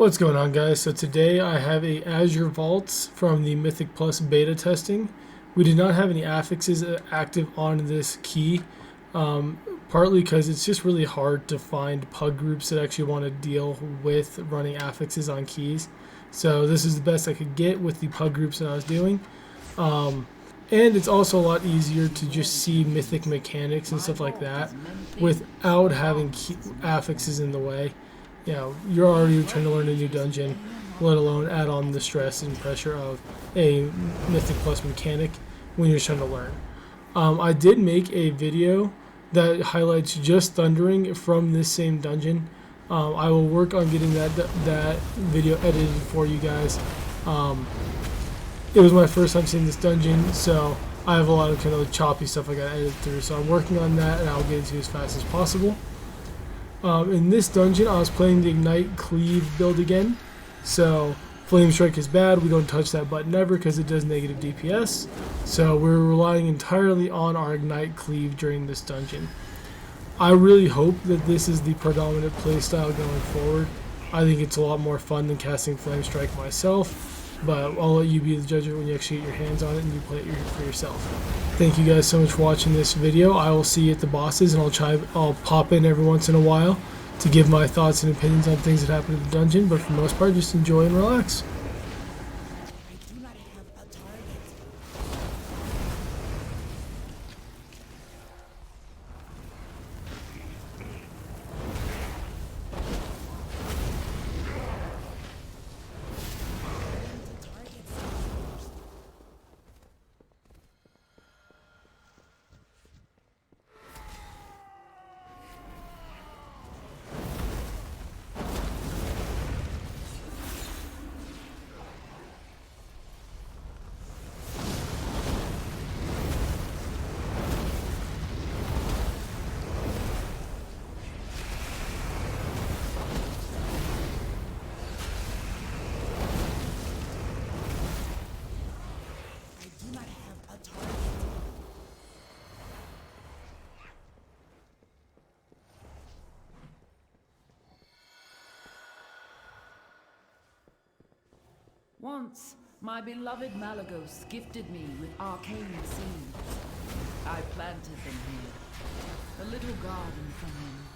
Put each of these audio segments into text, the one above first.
What's going on, guys? So today I have a Azure Vaults from the Mythic Plus beta testing. We did not have any affixes active on this key, partly because it's just really hard to find pug groups that actually want to deal with running affixes on keys. So this is the best I could get with the pug groups that I was doing. And it's also a lot easier to just see Mythic mechanics and stuff like that without having affixes in the way. You know, you're already trying to learn a new dungeon, let alone add on the stress and pressure of a Mythic Plus mechanic when you're trying to learn. I did make a video that highlights just thundering from this same dungeon. I will work on getting that video edited for you guys. It was my first time seeing this dungeon, so I have a lot of kind of choppy stuff I got to edit through. So I'm working on that, and I'll get it to you as fast as possible. In this dungeon, I was playing the Ignite Cleave build again. So Flame Strike is bad. We don't touch that button ever because it does negative DPS. So we're relying entirely on our Ignite Cleave during this dungeon. I really hope that this is the predominant playstyle going forward. I think it's a lot more fun than casting Flame Strike myself. But I'll let you be the judge when you actually get your hands on it and you play it for yourself. Thank you guys so much for watching this video. I will see you at the bosses, and I'll pop in every once in a while to give my thoughts and opinions on things that happen in the dungeon, but for the most part, just enjoy and relax. Once, my beloved Malagos gifted me with arcane seeds. I planted them here, a little garden for him.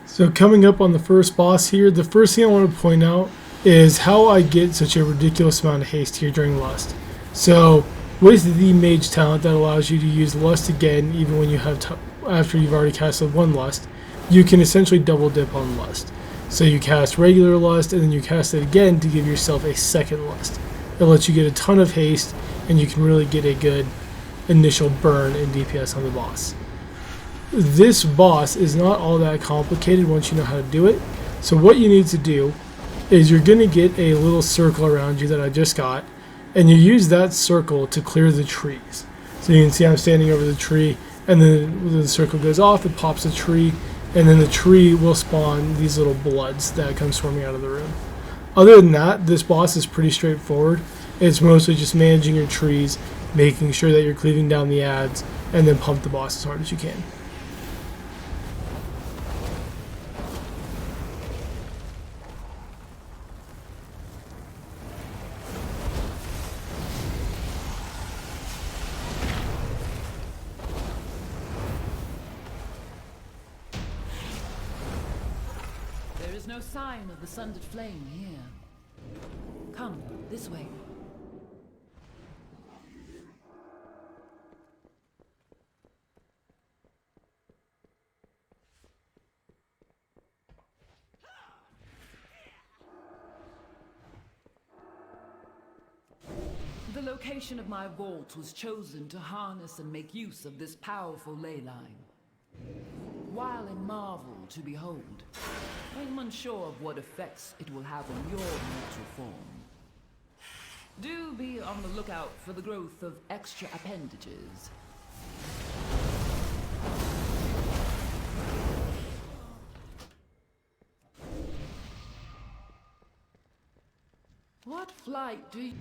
So coming up on the first boss here, the first thing I want to point out is how I get such a ridiculous amount of haste here during Lust. So with the Mage talent that allows you to use Lust again even when you have after you've already casted one Lust, you can essentially double dip on Lust. So you cast regular Lust and then you cast it again to give yourself a second Lust. It lets you get a ton of haste and you can really get a good initial burn in DPS on the boss. This boss is not all that complicated once you know how to do it. So what you need to do is you're going to get a little circle around you that I just got, and you use that circle to clear the trees. So you can see I'm standing over the tree, and then when the circle goes off, it pops a tree, and then the tree will spawn these little bloods that come swarming out of the room. Other than that, this boss is pretty straightforward. It's mostly just managing your trees, making sure that you're cleaving down the ads, and then pump the boss as hard as you can. There is no sign of the sundered flame here. Come, this way. The location of my vault was chosen to harness and make use of this powerful ley line. While a marvel to behold, I'm unsure of what effects it will have on your mortal form. Do be on the lookout for the growth of extra appendages. What flight do you...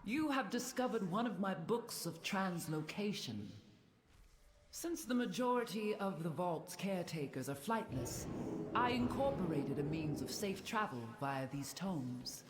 You have discovered one of my books of translocation. Since the majority of the vault's caretakers are flightless, I incorporated a means of safe travel via these tomes.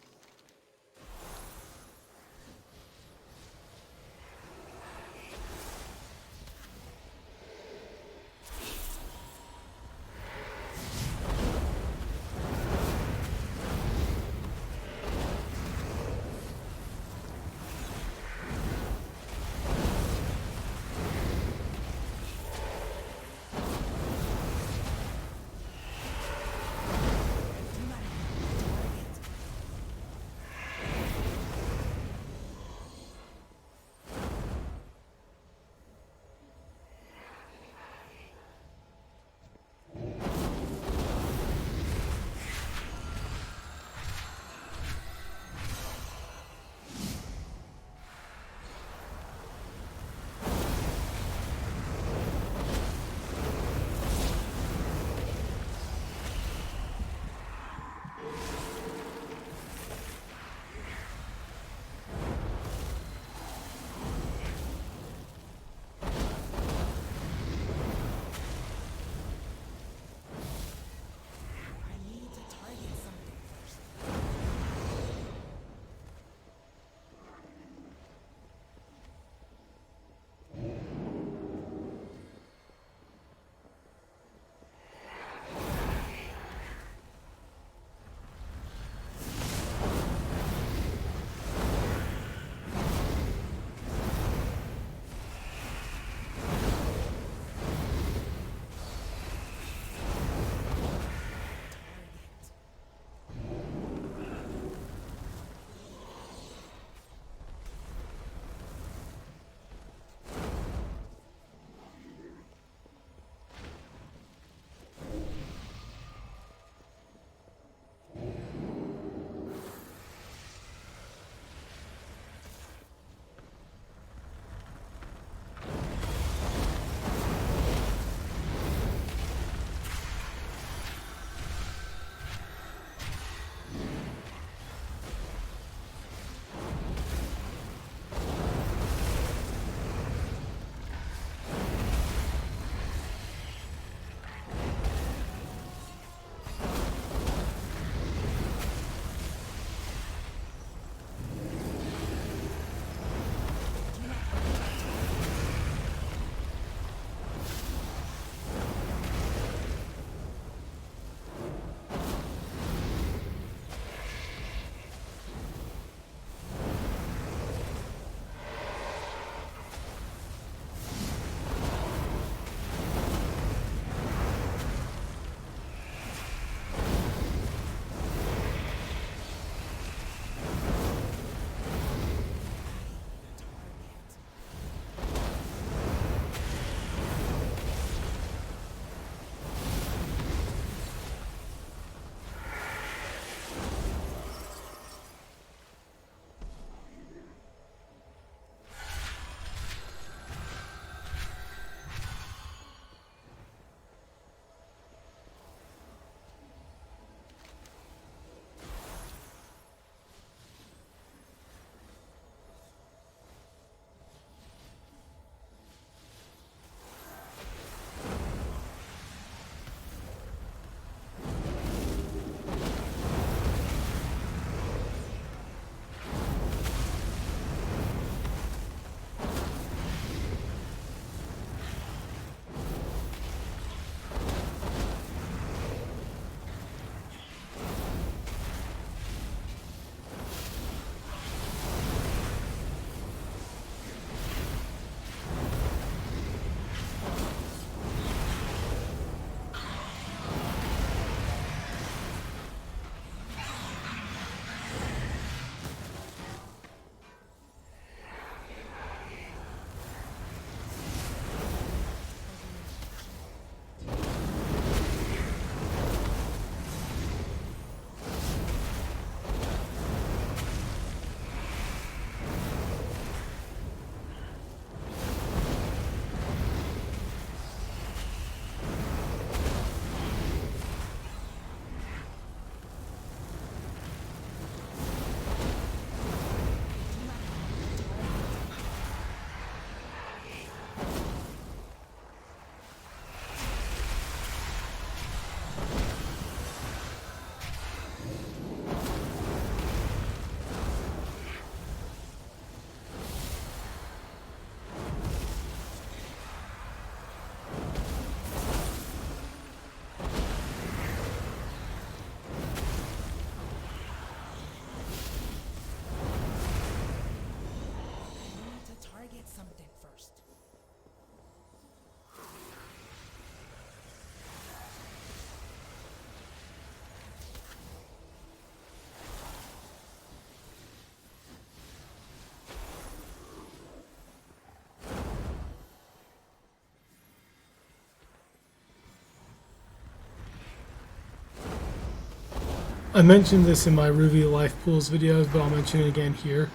I mentioned this in my Ruby Life Pools videos, but I'll mention it again here.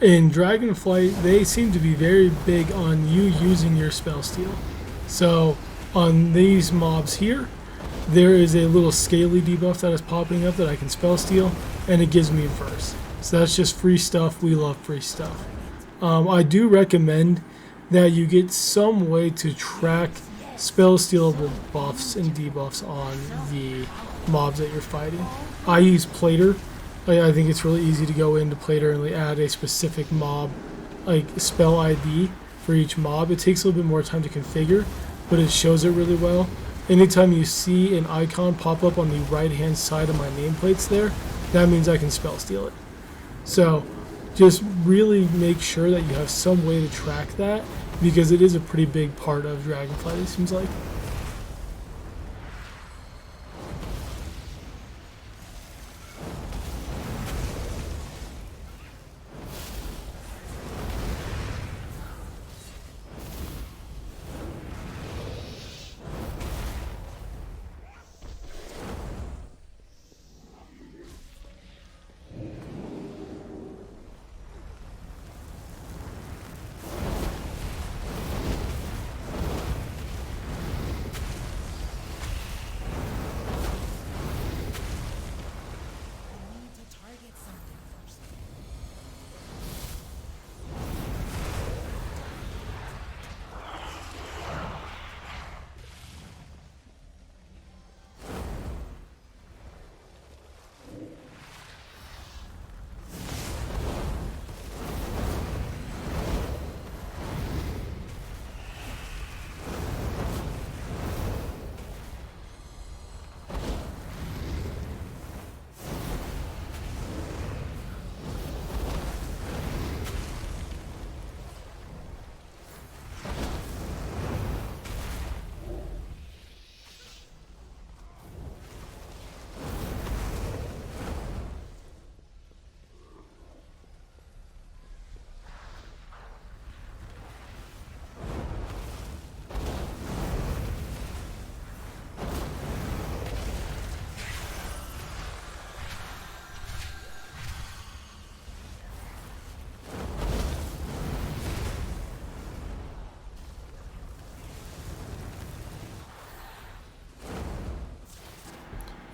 In Dragonflight, they seem to be very big on you using your spell steal. So on these mobs here, there is a little scaly debuff that is popping up that I can spell steal, and it gives me first. So that's just free stuff. We love free stuff. I do recommend that you get some way to track spell stealable buffs and debuffs on the mobs that you're fighting. I use Plater. I think it's really easy to go into Plater and add a specific mob, like spell ID for each mob. It takes a little bit more time to configure, but it shows it really well. Anytime you see an icon pop up on the right hand side of my nameplates there, that means I can spell steal it. So just really make sure that you have some way to track that, because it is a pretty big part of Dragonflight, it seems like.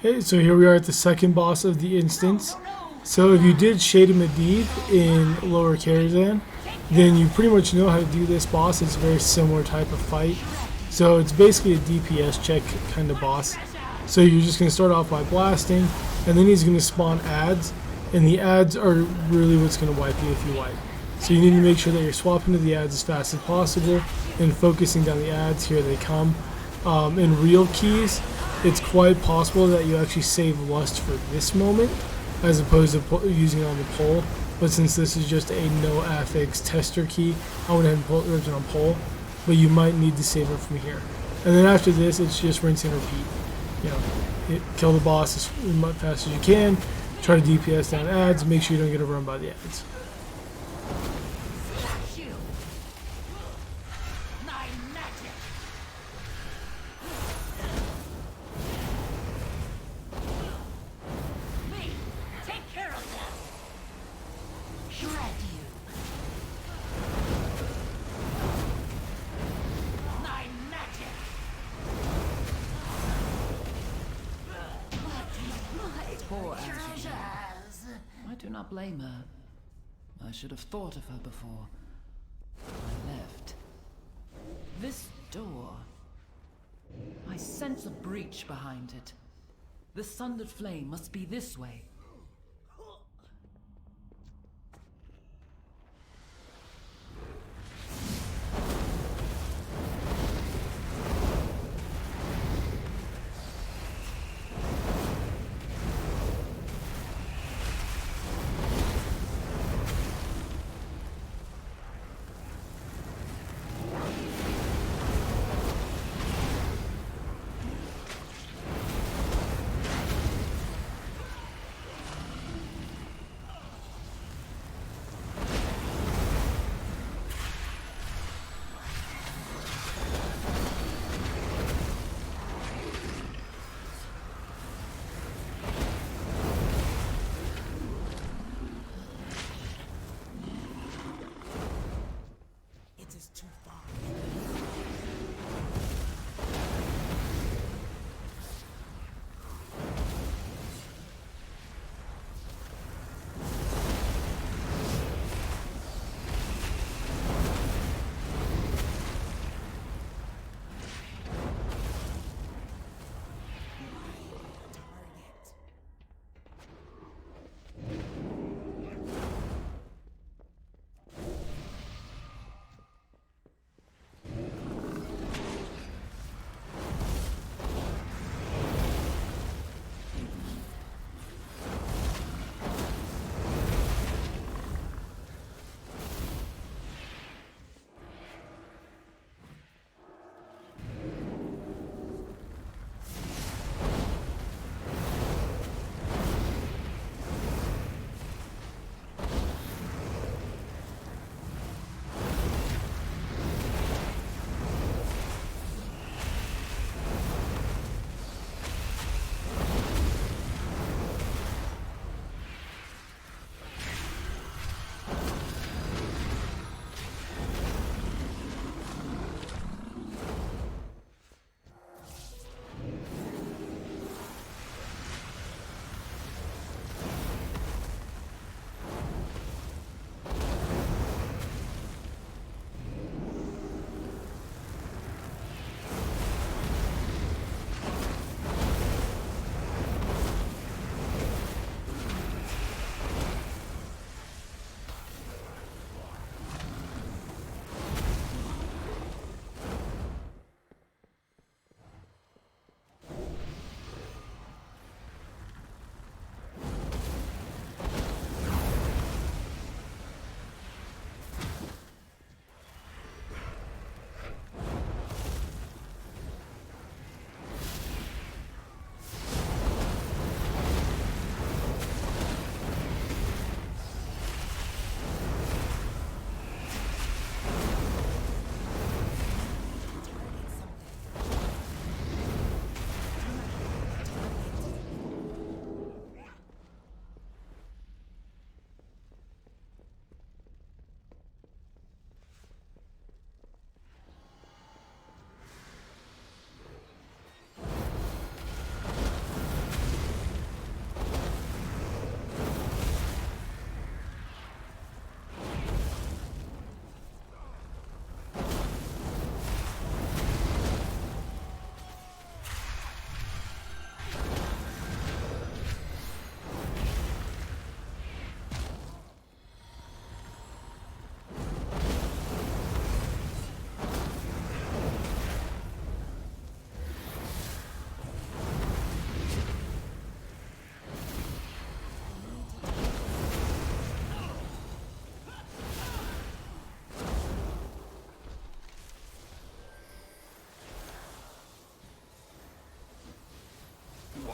Okay, so here we are at the second boss of the instance. So if you did Shade of Medivh in Lower Karazhan, then you pretty much know how to do this boss. It's a very similar type of fight. So it's basically a DPS check kind of boss. So you're just going to start off by blasting, and then he's going to spawn adds, and the adds are really what's going to wipe you if you wipe. So you need to make sure that you're swapping to the adds as fast as possible and focusing down the adds. Here they come. In real keys, it's quite possible that you actually save Lust for this moment as opposed to using it on the pole. But since this is just a no affix tester key, I went ahead and pulled it on pole. But you might need to save it from here. And then after this, it's just rinse and repeat. You know, kill the boss as fast as you can. Try to DPS down adds. Make sure you don't get overrun by the adds. Poor Azureblade. I do not blame her. I should have thought of her before I left. This door. I sense a breach behind it. The sundered flame must be this way.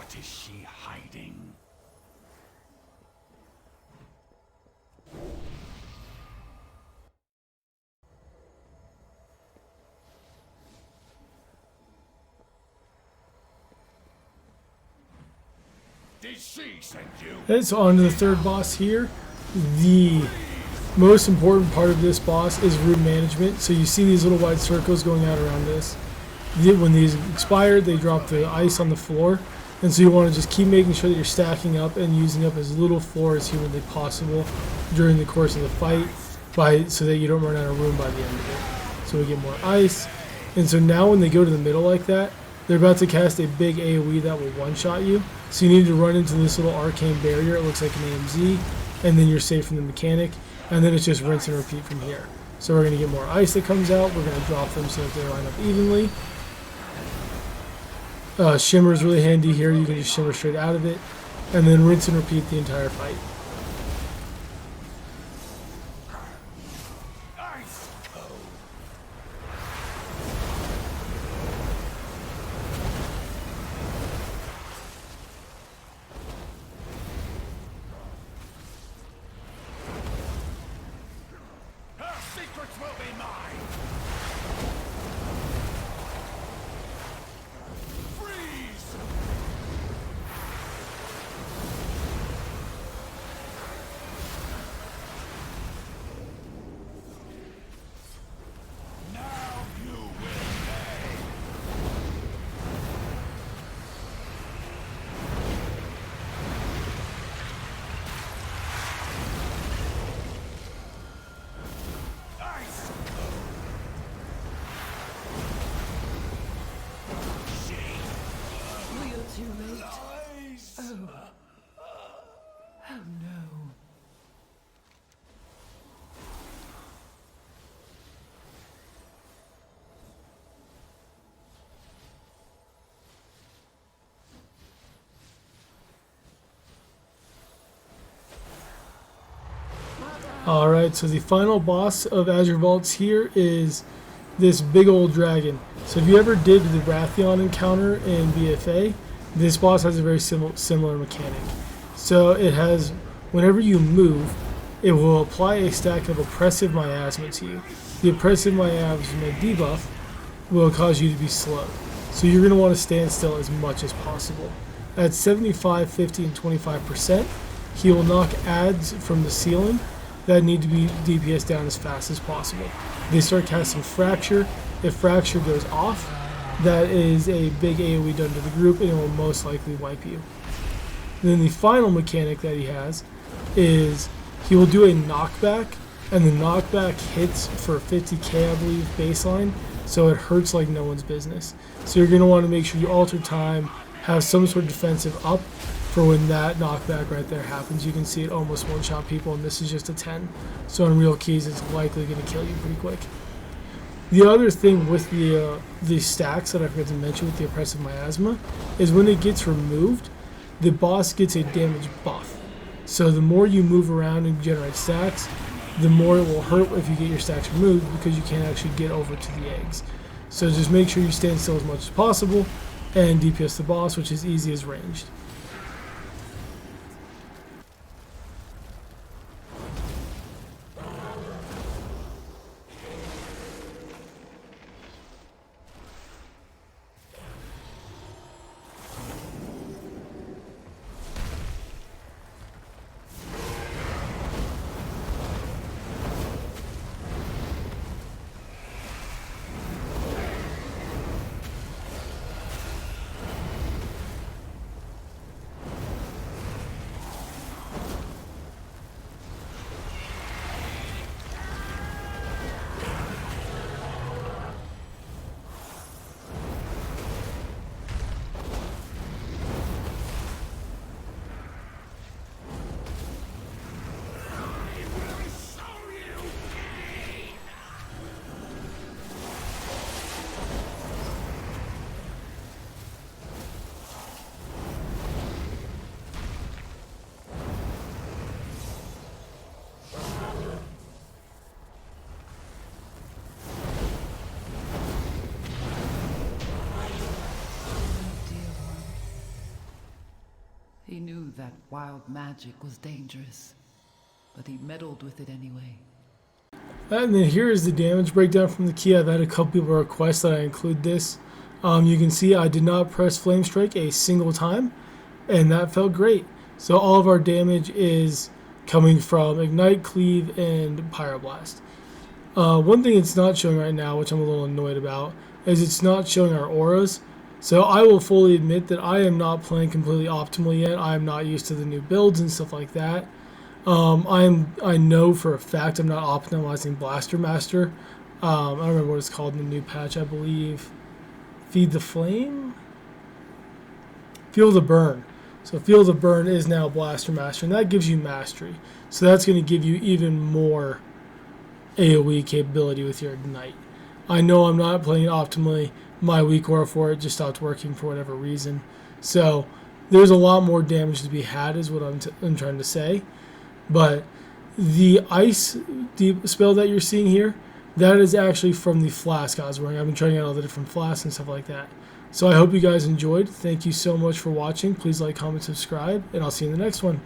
What is she hiding? Did she send you? Okay, so on to the third boss here. The most important part of this boss is room management. So you see these little white circles going out around this. When these expire, they drop the ice on the floor. And so you want to just keep making sure that you're stacking up and using up as little floor as humanly possible during the course of the fight, so that you don't run out of room by the end of it. So we get more ice. And so now when they go to the middle like that, they're about to cast a big AoE that will one-shot you. So you need to run into this little arcane barrier. It looks like an AMZ. And then you're safe from the mechanic. And then it's just rinse and repeat from here. So we're going to get more ice that comes out. We're going to drop them so that they line up evenly. Shimmer is really handy here. You can just shimmer straight out of it. And then rinse and repeat the entire fight. Secrets will be mine! Freeze! Now you will pay! Ice! We are too late. Ice! Oh no. Alright, so the final boss of Azure Vaults here is this big old dragon. So if you ever did the Wrathion encounter in BFA, this boss has a very similar mechanic. So it has, whenever you move, it will apply a stack of oppressive miasma to you. The oppressive miasma debuff will cause you to be slow. So you're going to want to stand still as much as possible. At 75, 50, and 25%, he will knock adds from the ceiling that need to be DPS down as fast as possible. They start casting Fracture. If Fracture goes off, that is a big AoE done to the group and it will most likely wipe you. And then the final mechanic that he has is he will do a knockback, and the knockback hits for 50k, I believe, baseline, so it hurts like no one's business. So you're going to want to make sure you alter time, have some sort of defensive up for when that knockback right there happens. You can see it almost one-shot people, and this is just a 10. So in real keys, it's likely going to kill you pretty quick. The other thing with the stacks that I forgot to mention with the oppressive miasma is when it gets removed, the boss gets a damage buff. So the more you move around and generate stacks, the more it will hurt if you get your stacks removed because you can't actually get over to the eggs. So just make sure you stand still as much as possible and DPS the boss, which is easy as ranged. knew that wild magic was dangerous, but he meddled with it anyway. And then here is the damage breakdown from the key. I've had a couple people request that I include this. You can see I did not press Flame Strike a single time, and that felt great. So all of our damage is coming from Ignite, Cleave, and Pyroblast. One thing it's not showing right now, which I'm a little annoyed about, is it's not showing our auras. So I will fully admit that I am not playing completely optimally yet. I am not used to the new builds and stuff like that. I know for a fact I'm not optimizing Blaster Master. I don't remember what it's called in the new patch. I believe Feed the Flame? Feel the Burn. So Feel the Burn is now Blaster Master, and that gives you Mastery. So that's going to give you even more AoE capability with your Ignite. I know I'm not playing it optimally. My weak aura for it just stopped working for whatever reason. So there's a lot more damage to be had is what I'm trying to say. But the ice spell that you're seeing here, that is actually from the flask I was wearing. I've been trying out all the different flasks and stuff like that. So I hope you guys enjoyed. Thank you so much for watching. Please like, comment, subscribe, and I'll see you in the next one.